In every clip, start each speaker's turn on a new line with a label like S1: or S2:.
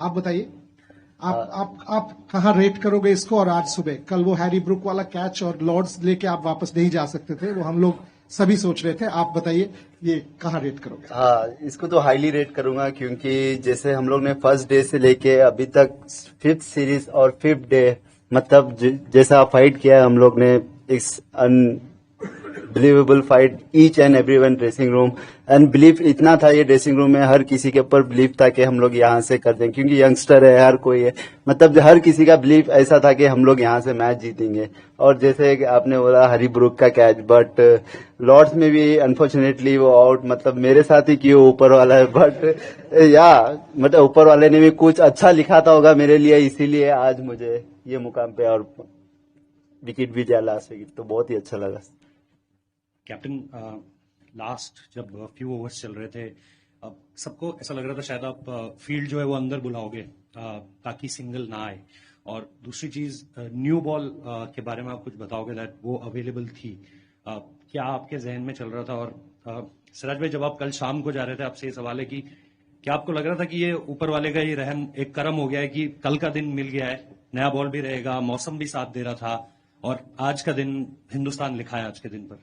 S1: आप बताइए, आप कहाँ रेट करोगे इसको? और आज सुबह कल वो हैरी ब्रुक वाला कैच और लॉर्ड्स लेके आप वापस नहीं जा सकते थे, वो हम लोग सभी सोच रहे थे। आप बताइए ये कहाँ रेट करोगे?
S2: हाँ, इसको तो हाईली रेट करूंगा, क्योंकि जैसे हम लोग ने फर्स्ट डे से लेके अभी तक फिफ्थ सीरीज और फिफ्थ डे, मतलब जैसा फाइट किया है हम लोग ने, it's unbelievable fight each and every one dressing room. And belief इतना था ये ड्रेसिंग रूम में, हर किसी के ऊपर बिलीफ था कि हम लोग यहाँ से कर दें, क्योंकि यंगस्टर है, हर कोई है, मतलब हर किसी का बिलीफ ऐसा था कि हम लोग यहाँ से मैच जीतेंगे। और जैसे कि आपने बोला हरी ब्रुक का कैच, बट लॉर्ड्स में भी अनफॉर्चुनेटली वो आउट, मतलब मेरे साथ ही क्यों ऊपर वाला है, बट या मतलब ऊपर वाले ने भी कुछ अच्छा लिखा था होगा मेरे लिए, इसीलिए आज मुझे ये मुकाम पे और विकेट भी दिया लास्ट विकेट, तो बहुत ही अच्छा लगा।
S3: कैप्टन, लास्ट जब फ्यू ओवर्स चल रहे थे, सबको ऐसा लग रहा था शायद आप फील्ड जो है वो अंदर बुलाओगे ताकि सिंगल ना आए, और दूसरी चीज न्यू बॉल के बारे में आप कुछ बताओगे दैट वो अवेलेबल थी, क्या आपके जहन में चल रहा था? और सिराज भाई, जब आप कल शाम को जा रहे थे, आपसे ये सवाल है कि क्या आपको लग रहा था कि ये ऊपर वाले का ही रहम एक करम हो गया है कि कल का दिन मिल गया है, नया बॉल भी रहेगा, मौसम भी साथ दे रहा था, और आज का दिन हिंदुस्तान लिखा है आज के दिन पर?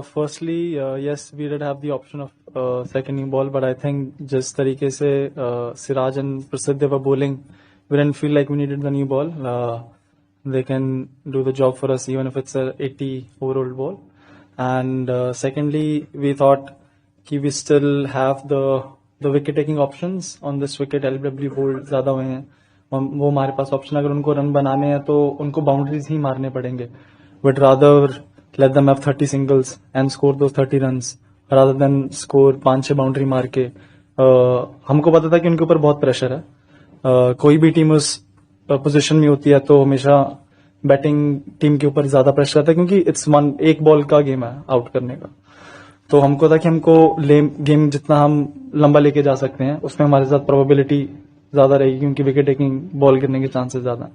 S4: Firstly, yes, we did have the option of second new ball, but I think जिस तरीके से Siraj and Prasidh they were bowling, we didn't feel like we needed the new ball. They can do the job for us even if it's a 80-over-old ball. And secondly, we thought कि we still have the wicket taking options on this wicket. LBW bold ज़्यादा हुए हैं, वो हमारे पास option, अगर उनको run बनाने हैं तो उनको बाउंड्रीज ही मारने पड़ेंगे, but rather let them have 30 singles and score those 30 runs rather than score 5-6 boundary मार के। हमको पता था कि उनके ऊपर बहुत प्रेशर है, कोई भी टीम उस पोजीशन में होती है तो हमेशा बैटिंग टीम के ऊपर ज्यादा प्रेशर आता है, क्योंकि इट्स एक बॉल का गेम है आउट करने का। तो हमको था कि हमको गेम जितना हम लंबा लेके जा सकते हैं उसमें हमारे साथ प्रोबेबिलिटी ज्यादा रहेगी, क्योंकि विकेट टेकिंग बॉल गिरने के चांसेस ज्यादा हैं।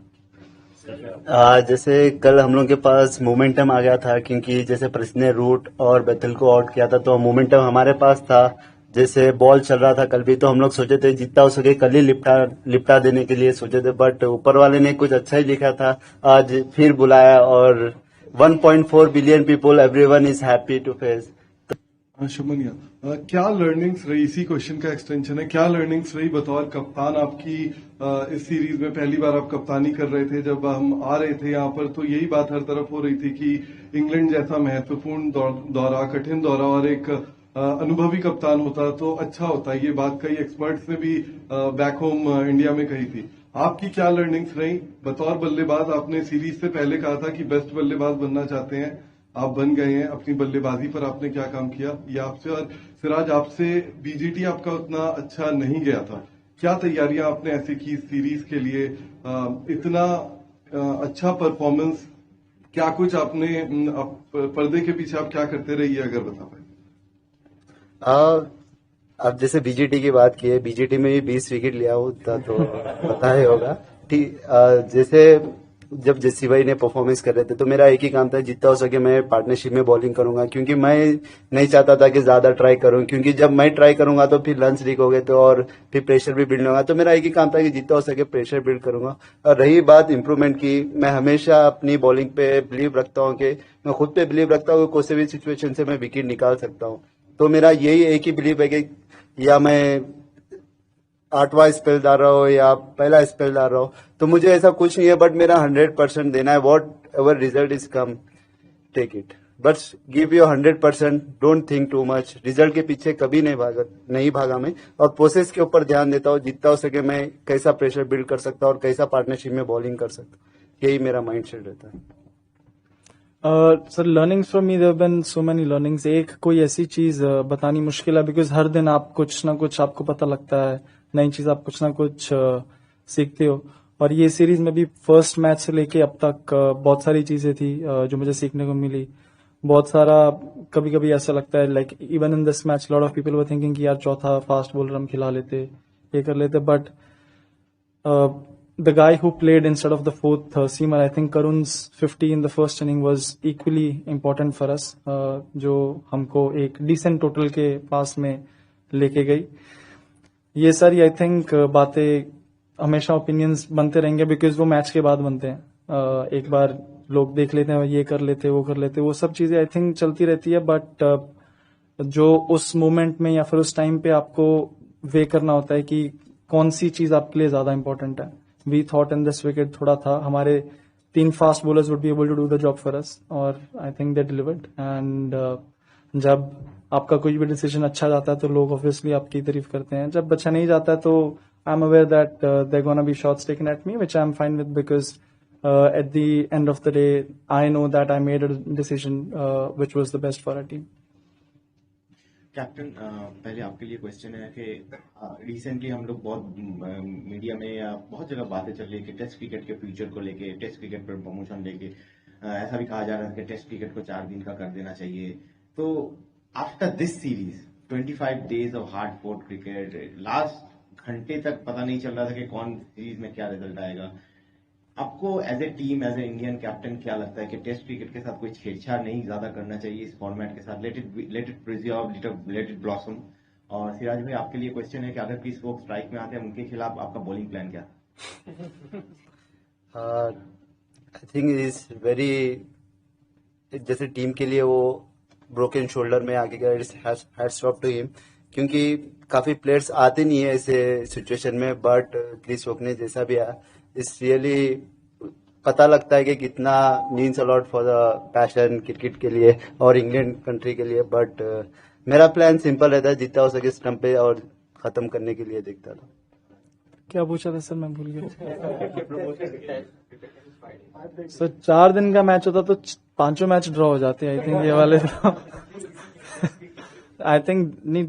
S2: जैसे कल हम लोग के पास मोमेंटम आ गया था, क्योंकि जैसे प्रसिद्ध ने रूट और बेथल को आउट किया था, तो मोमेंटम हमारे पास था। जैसे बॉल चल रहा था कल भी, तो हम लोग सोचे थे जितना हो सके कल ही लिपटा देने के लिए सोचे थे, बट ऊपर वाले ने कुछ अच्छा ही लिखा था, आज फिर बुलाया, और 1.4 billion people, everyone is happy to face.
S5: शुभमनिया, क्या लर्निंग्स रही, इसी क्वेश्चन का एक्सटेंशन है, क्या लर्निंग्स रही बतौर कप्तान आपकी? इस सीरीज में पहली बार आप कप्तानी कर रहे थे, जब हम आ रहे थे यहाँ पर तो यही बात हर तरफ हो रही थी कि इंग्लैंड जैसा महत्वपूर्ण दौरा, कठिन दौरा, और एक अनुभवी कप्तान होता तो अच्छा होता। ये बात कई एक्सपर्ट्स ने भी बैक होम इंडिया में कही थी। आपकी क्या लर्निंग्स रही बतौर बल्लेबाज? आपने सीरीज से पहले कहा था कि बेस्ट बल्लेबाज बनना चाहते हैं, आप बन गए हैं। अपनी बल्लेबाजी पर आपने क्या काम किया ये आपसे, और सिराज आपसे बीजीटी आपका उतना अच्छा नहीं गया था, क्या तैयारियां आपने ऐसी की सीरीज के लिए? इतना अच्छा परफॉर्मेंस, क्या कुछ आपने पर्दे के पीछे आप क्या करते रहे, ये अगर बता पाए।
S2: अब जैसे बीजीटी की बात की है, बीजीटी में भी 20 विकेट लिया होता तो पता ही होगा। ठीक, जैसे जब जस्सी भाई ने परफॉर्मेंस कर रहे थे तो मेरा एक ही काम था, जितना हो सके मैं पार्टनरशिप में बॉलिंग करूंगा, क्योंकि मैं नहीं चाहता था कि ज्यादा ट्राई करूं, क्योंकि जब मैं ट्राई करूंगा तो फिर रन्स लीक हो गए तो, और फिर प्रेशर भी बिल्ड होगा। तो मेरा एक ही काम था कि जितना हो सके प्रेशर बिल्ड करूंगा। और रही बात इंप्रूवमेंट की, मैं हमेशा अपनी बॉलिंग पे बिलीव रखता हूँ, कि मैं खुद पे बिलीव रखता हूँ, कोई भी सिचुएशन से मैं विकेट निकाल सकता हूँ। तो मेरा यही एक ही बिलीव है कि या मैं 8वां स्पेल डाल रहा हो या पहला स्पेल डाल रहा हो, तो मुझे ऐसा कुछ नहीं है, बट मेरा 100% देना है। Whatever result is come, take it, but give your 100%, don't think too much. Result के पीछे कभी नहीं भागा मैं, और प्रोसेस के ऊपर ध्यान देता हूँ, जितना हो सके मैं कैसा प्रेशर बिल्ड कर सकता हूँ और कैसा पार्टनरशिप में बॉलिंग कर सकता हूँ, यही मेरा माइंड सेट रहता है।
S4: Sir, learnings from me, there been so many learnings. एक कोई ऐसी चीज बतानी मुश्किल है, बिकॉज हर दिन आप कुछ ना कुछ आपको पता लगता है, नई चीज आप कुछ ना कुछ सीखते हो। और ये सीरीज में भी फर्स्ट मैच से लेके अब तक बहुत सारी चीजें थी जो मुझे सीखने को मिली। बहुत सारा, कभी कभी ऐसा लगता है like even in this match lot of people were thinking कि यार चौथा फास्ट बॉलर हम खिला लेते, ये कर लेते, but the guy who played instead of the fourth seamer, I think Karun's 50 in the first inning was equally important for us, जो हमको एक decent total के पास में लेके गई। ये सारी आई थिंक बातें हमेशा ओपिनियंस बनते रहेंगे बिकॉज वो मैच के बाद बनते हैं. एक बार लोग देख लेते हैं ये कर लेते वो कर लेते, वो सब चीजें आई थिंक चलती रहती है. बट जो उस मोमेंट में या फिर उस टाइम पे आपको वे करना होता है कि कौन सी चीज आपके लिए ज्यादा इंपॉर्टेंट है. We thought in this wicket थोड़ा था हमारे 3 fast bowlers would be able to do the job for us और I think they delivered. And जब आपका कोई भी डिसीजन अच्छा जाता है तो लोग ऑब्वियसली आपकी तारीफ करते हैं. जब अच्छा नहीं जाता है तो I am aware that they're gonna be shots taken at me which I am fine with because at the end of the day I know that I made a decision which was the best for our team.
S6: Captain पहले आपके लिए question है कि recently हम लोग बहुत media में या बहुत जगह बातें चल रही है कि टेस्ट क्रिकेट के फ्यूचर को लेके, टेस्ट क्रिकेट पर प्रमोशन लेके ऐसा भी कहा जा रहा है कि टेस्ट क्रिकेट को 4 दिन का कर देना चाहिए. तो after this series 25 days of hard fort cricket, last घंटे तक पता नहीं चल रहा था कि कौन सीरीज में क्या रिजल्ट आएगा. आपको as a team, as a Indian captain क्या लगता है कि टेस्ट क्रिकेट के साथ कोई छेड़छाड़ नहीं ज्यादा करना चाहिए इस फॉर्मेट के साथ? Let it preserve, let it blossom. और सिराज भाई आपके लिए क्वेश्चन है कि अगर क्रिस वोक्स स्ट्राइक में आते हैं उनके खिलाफ आपका बॉलिंग प्लान क्या?
S2: आई थिंक इज वेरी, जैसे टीम के लिए वो ब्रोकन शोल्डर में आगे गया, हैट्स ऑफ टू हिम, क्योंकि काफी प्लेयर्स आते नहीं है ऐसे सिचुएशन में. बट क्रिस वोक ने जैसा भी आया, इट्स रियली पता लगता है कि कितना means a lot for the passion cricket के लिए और इंग्लैंड कंट्री के लिए. बट मेरा प्लान सिंपल रहता है, जितना हो सके स्टंप पे और खत्म करने के लिए देखता था.
S4: क्या पूछा था सर, मैं भूल गया. सर 4 दिन का मैच होता तो 5 मैच ड्रॉ हो जाते. आई थिंक ये वाले आई थिंक नहीं,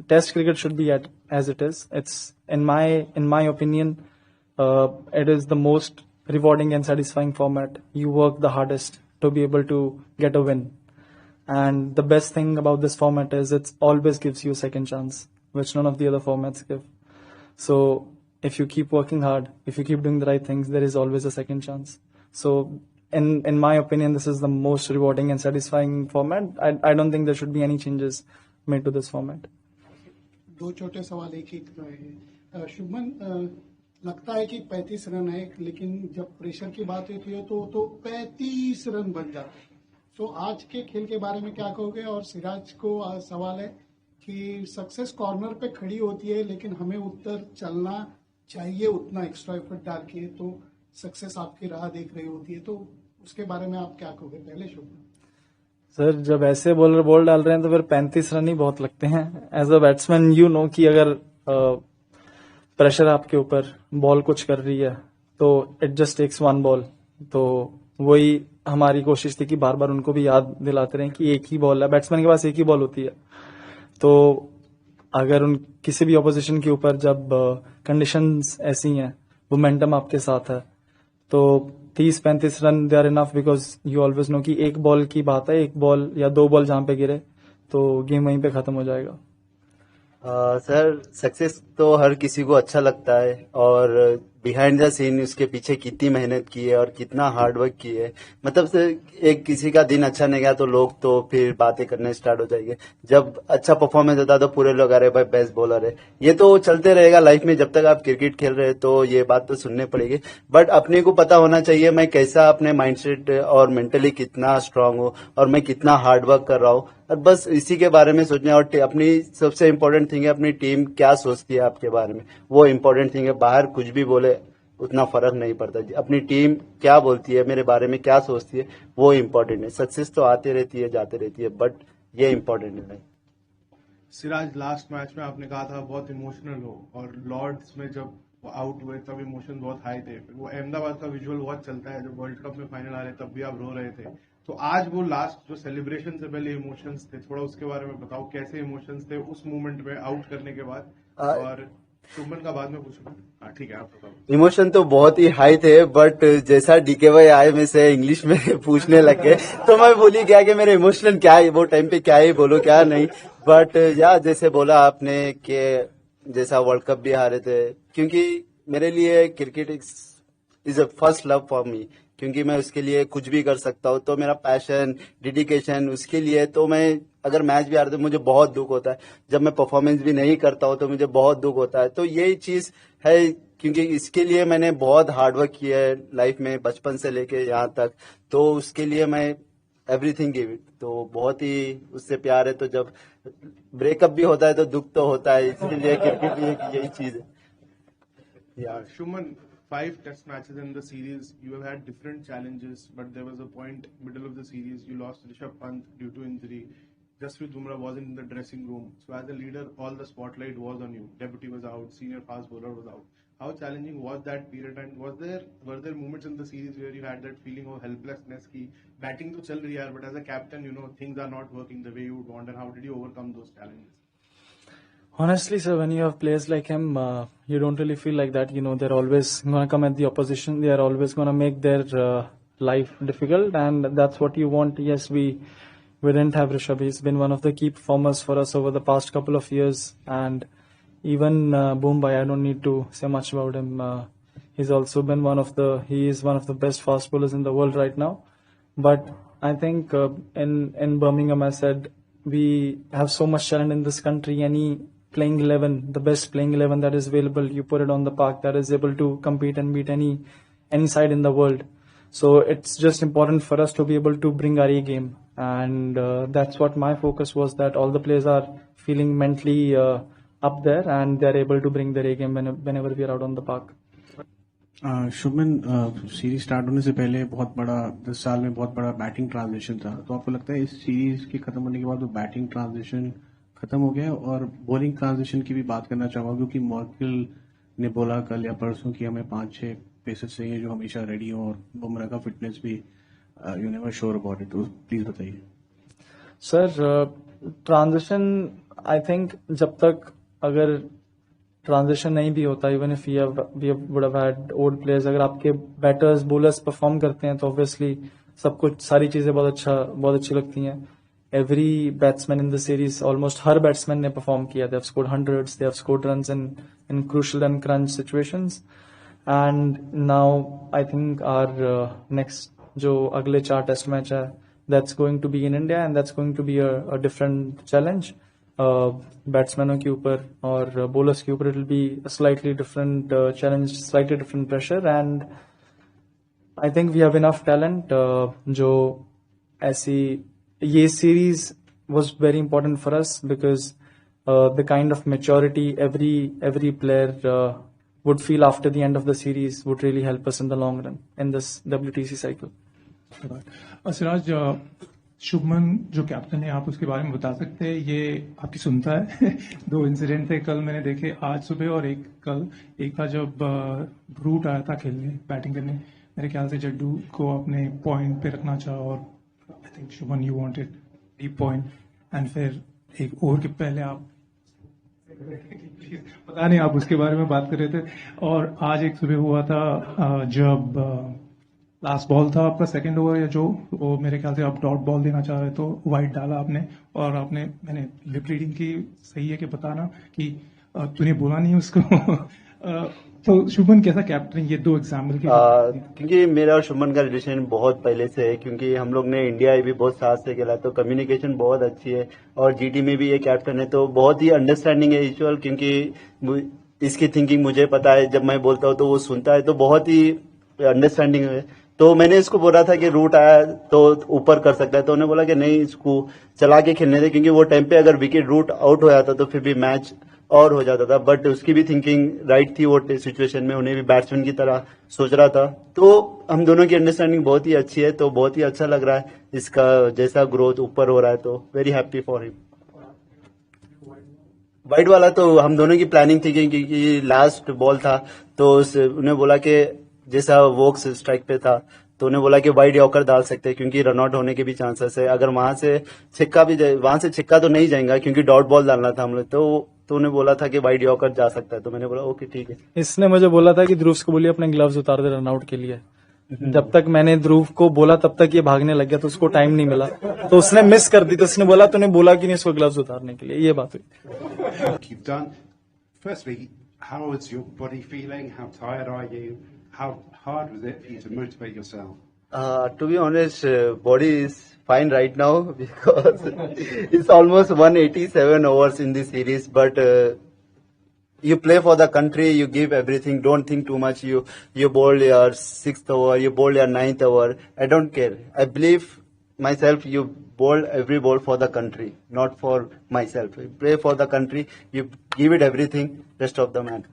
S4: test cricket should be at as it is. It's in my opinion it is the most rewarding and satisfying format. You work the hardest to be able to get a win. And the best thing about this format is it always gives you a second chance, which none of the other formats give. So if you keep working hard, if you keep doing the right things, there is always a second chance. So in my opinion, this is the most rewarding and satisfying format. I don't think there should be any changes made to this format.
S7: 2 छोटे सवाल एक है. शुभमन, लगता है कि 35 run है, लेकिन जब प्रेशर की बात होती है तो 35 रन बन जाते हैं. तो आज के खेल के बारे में क्या कहोगे? और सिराज को सवाल है कि सक्सेस कॉर्नर पे खड़ी होती है, लेकिन हमें उत्तर चलना चाहिए उतना एक्स्ट्रा एफर्ट डाल के, तो सक्सेस आपकी राह देख रही होती है. तो उसके बारे में आप क्या कहोगे? पहले शुभमन
S4: सर, जब ऐसे बॉलर बॉल डाल रहे हैं तो फिर 35 रन ही बहुत लगते हैं. As a batsman you know कि अगर प्रेशर आपके ऊपर, बॉल कुछ कर रही है तो इट जस्ट टेक्स 1 बॉल. तो वही हमारी कोशिश थी कि बार बार उनको भी याद दिलाते रहें कि एक ही बॉल है, बैट्समैन के पास एक ही बॉल होती है. तो अगर उन किसी भी ऑपोजिशन के ऊपर जब कंडीशंस ऐसी हैं, मोमेंटम आपके साथ है, तो 30-35 run they are enough, because you always know कि एक बॉल की बात है, एक बॉल या 2 बॉल जहां पे गिरे तो गेम वहीं पे खत्म हो जाएगा.
S2: सर, सक्सेस तो हर किसी को अच्छा लगता है, और बिहाइंड द सीन उसके पीछे कितनी मेहनत की है और कितना हार्ड वर्क की है. मतलब सर, एक किसी का दिन अच्छा नहीं गया तो लोग तो फिर बातें करने स्टार्ट हो जाएंगे. जब अच्छा परफॉर्मेंस होता है तो पूरे लोग, अरे भाई बेस्ट बॉलर है. ये तो चलते रहेगा लाइफ में, जब तक आप क्रिकेट खेल रहे हैं तो ये बात तो सुनने पड़ेगी. बट अपने को पता होना चाहिए मैं कैसा, अपने माइंडसेट और मेंटली कितना स्ट्रांग हूँ और मैं कितना हार्ड वर्क कर रहा हूँ. और बस इसी के बारे में सोचना. और अपनी सबसे इम्पोर्टेंट थिंग है अपनी टीम क्या सोचती है आपके बारे में, वो इम्पोर्टेंट थिंग है. बाहर कुछ भी बोले उतना फर्क नहीं पड़ता. अपनी टीम क्या बोलती है मेरे बारे में, क्या सोचती है, वो इम्पोर्टेंट है. सक्सेस तो आती रहती है जाती रहती है, बट ये इम्पोर्टेंट है.
S5: सिराज, लास्ट मैच में आपने कहा था बहुत इमोशनल हो, और लॉर्ड्स में जब वो आउट हुए तब इमोशन बहुत हाई थे. वो अहमदाबाद का विजुअल बहुत चलता है, जब वर्ल्ड कप में फाइनल आ रहे तब भी आप रो रहे थे. तो आज वो लास्ट जो सेलिब्रेशन से पहले इमोशंस थे, थोड़ा उसके बारे में बताओ, कैसे इमोशंस थे उस मोमेंट में आउट करने के बाद? और शुभमन का बाद में पूछूंगा. हाँ ठीक है, आप बताओ.
S2: इमोशन तो बहुत ही हाई थे, बट जैसा डीके भाई आए में से इंग्लिश में पूछने लग गए तो मैं भूल ही गया कि मेरे इमोशनल क्या है वो टाइम पे, क्या ही बोलो क्या नहीं. बट या जैसे बोला आपने कि जैसा वर्ल्ड कप भी हारे थे, क्योंकि मेरे लिए cricket is a first love for me. क्योंकि मैं उसके लिए कुछ भी कर सकता हूँ। तो मेरा पैशन, डेडिकेशन उसके लिए, तो मैं अगर मैच भी हारता हूँ मुझे बहुत दुख होता है। जब मैं परफॉर्मेंस भी नहीं करता हूँ तो मुझे बहुत दुख होता है। तो यही चीज है, क्योंकि इसके लिए मैंने बहुत हार्डवर्क किया है लाइफ में, बचपन से लेके यहाँ तक। तो उसके लिए मैं एवरीथिंग गिव इट, तो बहुत ही उससे प्यार है। तो जब ब्रेकअप भी होता है तो दुख तो होता है, इसलिए क्रिकेट भी एक यही चीज है।
S8: Shuman, 5 test matches in the series. You have had different challenges, but there was a point middle of the series you lost Rishabh Pant due to injury. Jasprit Bumrah wasn't in the dressing room. So as a leader, all the spotlight was on you. Deputy was out, senior fast bowler was out. How challenging was that period, and were there moments in the series where you had that feeling of helplessness ki batting to chal rahi hai, but as a captain, things are not working the way you would want, and how did you overcome those challenges?
S4: Honestly, sir, when you have players like him, you don't really feel like that. They're always going to come at the opposition. They are always going to make their life difficult, and that's what you want. Yes, we didn't have Rishabh. He's been one of the key performers for us over the past couple of years, and even Mumbai, I don't need to say much about him. He's also been he is one of the best fast bowlers in the world right now. But I think in Birmingham, I said we have so much talent in this country. Any playing 11, the best playing 11 that is available, you put it on the park, that is able to compete and beat any side in the world. So it's just important for us to be able to bring our A game, and that's what my focus was, that all the players are feeling mentally up there and they're able to bring their A game whenever we are out on the park.
S9: Shubman, series start होने से पहले बहुत बड़ा 10 साल में बहुत बड़ा batting transition था, तो आपको लगता है इस सीरीज के खत्म होने के बाद वो बैटिंग ट्रांजिशन खत्म हो गया? और बॉलिंग ट्रांजिशन की भी बात करना चाहूंगा, क्योंकि मॉर्कल ने बोला कल या परसों कि हमें 5-6 पेसर्स चाहिए जो हमेशा रेडी हो, और बुमराह का फिटनेस भी you never sure about it, तो प्लीज बताइए।
S4: सर, ट्रांजिशन आई थिंक जब तक अगर ट्रांजिशन नहीं भी होता, even if we would have had old players, अगर आपके बैटर्स बॉलर्स परफॉर्म करते हैं तो ऑब्वियसली सब कुछ सारी चीजें बहुत अच्छी लगती हैं। Every batsman in the series, almost her batsman ने perform किया. They have scored hundreds, they have scored runs in crucial and crunch situations. And now I think our next जो अगले 4 टेस्ट मैच है, that's going to be in India, and that's going to be a different challenge. बैट्समैनों के ऊपर और bowlers के ऊपर it will be a slightly different challenge, slightly different pressure, and I think we have enough talent जो ऐसी ये series was very important for us because the kind of maturity every player would feel after the end of the series would really help us in the long run in this WTC cycle.
S10: Siraj, Shubman जो captain है, आप उसके बारे में बता सकते हैं? ये आपकी सुनता है 2 इंसिडेंट थे कल मैंने देखे, आज सुबह और एक कल। एक था जब रूट आया था खेलने, बैटिंग करने, मेरे ख्याल से जड्डू को अपने पॉइंट पे रखना चाहा, और I think Shubman, you wanted deep point, and फिर एक ओवर के पहले आप पता नहीं आप उसके बारे में बात कर रहे थे। और आज एक सुबह हुआ था जब लास्ट बॉल था आपका सेकंड ओवर या जो, वो मेरे ख्याल से आप डॉट बॉल देना चाह रहे तो वाइड डाला आपने, और मैंने लिप रीडिंग की, सही है कि बताना कि तूने बोला नहीं उसको। तो शुभमन कैसा कैप्टन, ये 2 एग्जाम्पल की
S2: क्योंकि मेरा और शुभमन का रिलेशन बहुत पहले से है, क्योंकि हम लोग ने इंडिया भी बहुत साथ से खेला, तो कम्युनिकेशन बहुत अच्छी है, और जीटी में भी ये कैप्टन है, तो बहुत ही अंडरस्टैंडिंग है ईश्वर, क्योंकि इसकी थिंकिंग मुझे पता है, जब मैं बोलता हूँ तो वो सुनता है, तो बहुत ही अंडरस्टैंडिंग है। तो मैंने इसको बोला था कि रूट आया तो ऊपर कर सकता है, तो उन्होंने बोला कि नहीं, इसको चला के खेलने दे, क्योंकि वो टाइम पे अगर विकेट रूट आउट हो जाता तो फिर भी मैच और हो जाता था। बट उसकी भी थिंकिंग राइट थी, वो सिचुएशन में उन्हें भी बैट्समैन की तरह सोच रहा था। तो हम दोनों की अंडरस्टैंडिंग बहुत ही अच्छी है, तो बहुत ही अच्छा लग रहा है इसका जैसा ग्रोथ ऊपर हो रहा है, तो very happy for him. Wide वाला तो हम दोनों की प्लानिंग थी, क्योंकि लास्ट बॉल था, तो उन्हें बोला कि जैसा वोक्स स्ट्राइक पे था, तो उन्हें बोला कि वाइड यॉर्कर डाल सकते हैं, क्योंकि रन आउट होने के भी चांसेस है। अगर वहां से छिक्का भी जाए, वहां से छिक्का तो नहीं जाएगा, क्योंकि डॉट बॉल डालना था हम लोग, तो उन्हें बोला था कि वाइड यॉर्कर जा सकता है, तो मैंने बोला ओके ठीक है।
S4: इसने मुझे बोला था कि ध्रुव को बोलिए अपने ग्लव्स उतार दे रन आउट के लिए। जब तक मैंने ध्रुव को बोला तब तक ये भागने लग गया, तो उसको टाइम नहीं मिला, तो उसने मिस कर दी, तो उसने बोला तूने बोला कि नहीं इसको ग्लव्स उतारने के लिए, ये बात हुई।
S11: You've done. Firstly, how is your body feeling? How tired are you? how hard was it for you to motivate yourself?
S2: To be honest, body is fine right now because it's almost 187 overs in this series. But you play for the country, you give everything. Don't think too much. You bowl your 6th over, you bowl your 9th over. I don't care. I believe myself. You bowl every ball for the country, not for myself. You play for the country. You give it everything. Rest of the man.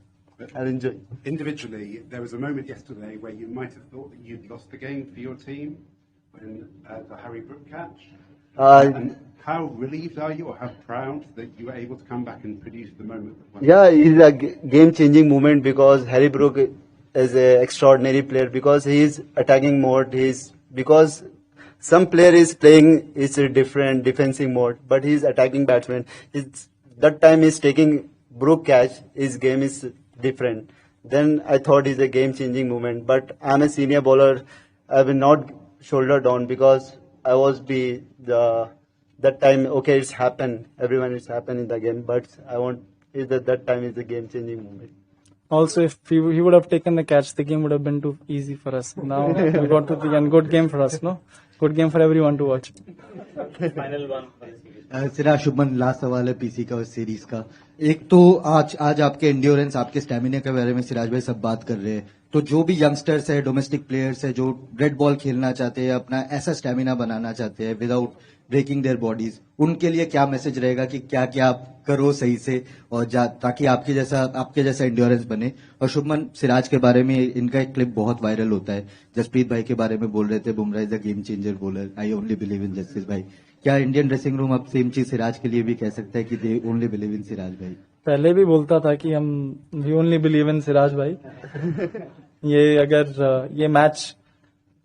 S2: I'll enjoy.
S11: Individually, there was a moment yesterday where you might have thought that you'd lost the game for your team when the Harry Brook catch. And how relieved are you, or how proud that you were able to come back and produce the moment?
S2: Yeah, it's a game-changing moment because Harry Brook is an extraordinary player because he is attacking mode. Because some player is playing is a different defensive mode, but he's attacking batsman. That time he's taking Brook catch. His game is different. Then I thought it's a game-changing moment. But I'm a senior bowler. I will not shoulder down because I was that time. Okay, it's happened. Everyone it's happened in the game. But I want is that time is a game-changing moment.
S4: Also, if he would have taken the catch, the game would have been too easy for us. Now we got to the end. Good game for us, no? Good game for everyone to watch.
S12: Final one. Siraj Shubman, last सवाल है PC का उस series का। एक तो आज आपके endurance, आपके स्टेमिना के बारे में सिराज भाई सब बात कर रहे हैं, तो जो भी यंगस्टर्स है, डोमेस्टिक प्लेयर्स है जो रेड बॉल खेलना चाहते हैं, अपना ऐसा स्टेमिना बनाना चाहते हैं विदाउट ब्रेकिंग देयर बॉडीज, उनके लिए क्या मैसेज रहेगा कि क्या क्या आप करो सही से और ताकि आपके जैसा एंड्योरेंस बने। और शुभमन, सिराज के बारे में इनका एक क्लिप बहुत वायरल होता है, जसप्रीत भाई के बारे में बोल रहे थे, Bumrah is a game changer bowler, I only believe in justice भाई। क्या इंडियन ड्रेसिंग रूम अब सेम चीज सिराज के लिए भी कह सकता है कि they only believe in Siraj भाई?
S4: पहले भी बोलता था कि हम we only believe in Siraj भाई। ये मैच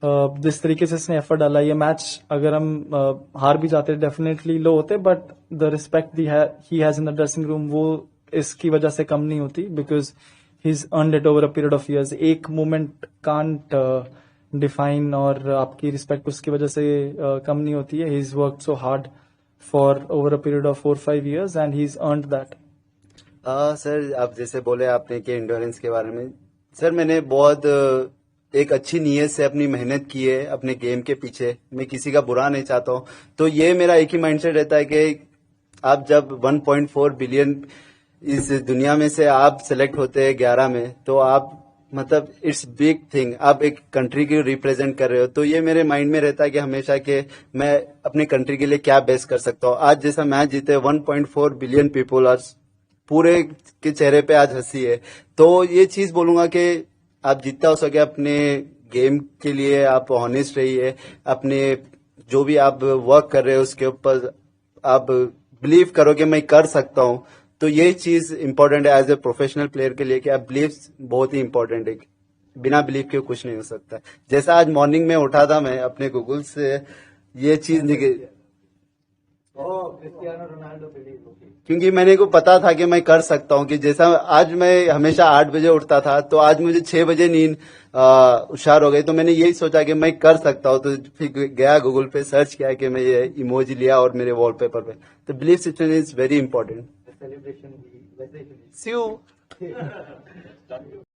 S4: जिस तरीके से इसने एफर्ट डाला, ये मैच अगर हम हार भी जाते डेफिनेटली लो होते, but the respect he has in the dressing room वो इसकी वजह से कम नहीं होती, because he is earned it over a period of years. एक मोमेंट कांट डिफाइन और आपकी रिस्पेक्ट उसकी वजह से कम नहीं होती है। He is worked so hard for over a period of 4-5 years and he is earned that.
S2: Sir, आप जैसे बोले आपने कि एंड्योरेंस के बारे में, सर मैंने बहुत एक अच्छी नीयत से अपनी मेहनत की है अपने गेम के पीछे। मैं किसी का बुरा नहीं चाहता हूँ, तो ये मेरा एक ही माइंडसेट रहता है कि आप जब 1.4 बिलियन इस दुनिया में से आप सिलेक्ट होते हैं 11 में, तो आप मतलब इट्स बिग थिंग, आप एक कंट्री की रिप्रेजेंट कर रहे हो। तो ये मेरे माइंड में रहता है कि हमेशा कि मैं अपने कंट्री के लिए क्या बेस्ट कर सकता हूँ। आज जैसा मैच जीते 1.4 बिलियन पीपल, आज पूरे के चेहरे पे आज हंसी है। तो ये चीज बोलूंगा कि आप जितना हो सके अपने गेम के लिए आप ऑनेस्ट रहिए, अपने जो भी आप वर्क कर रहे हो उसके ऊपर आप बिलीव करो कि मैं कर सकता हूँ। तो ये चीज इंपॉर्टेंट है एज ए प्रोफेशनल प्लेयर के लिए कि आप बिलीव बहुत ही इंपॉर्टेंट है। बिना बिलीव के कुछ नहीं हो सकता। जैसा आज मॉर्निंग में उठा था मैं अपने गूगल से ये चीज निकली, क्योंकि मैंने को पता था कि मैं कर सकता हूँ। कि जैसा आज मैं हमेशा 8 बजे उठता था, तो आज मुझे 6 बजे नींद हुशार हो गई, तो मैंने यही सोचा कि मैं कर सकता हूँ। तो फिर गया गूगल पे सर्च किया कि मैं ये इमोजी लिया और मेरे वॉलपेपर पे। तो believe system is very important.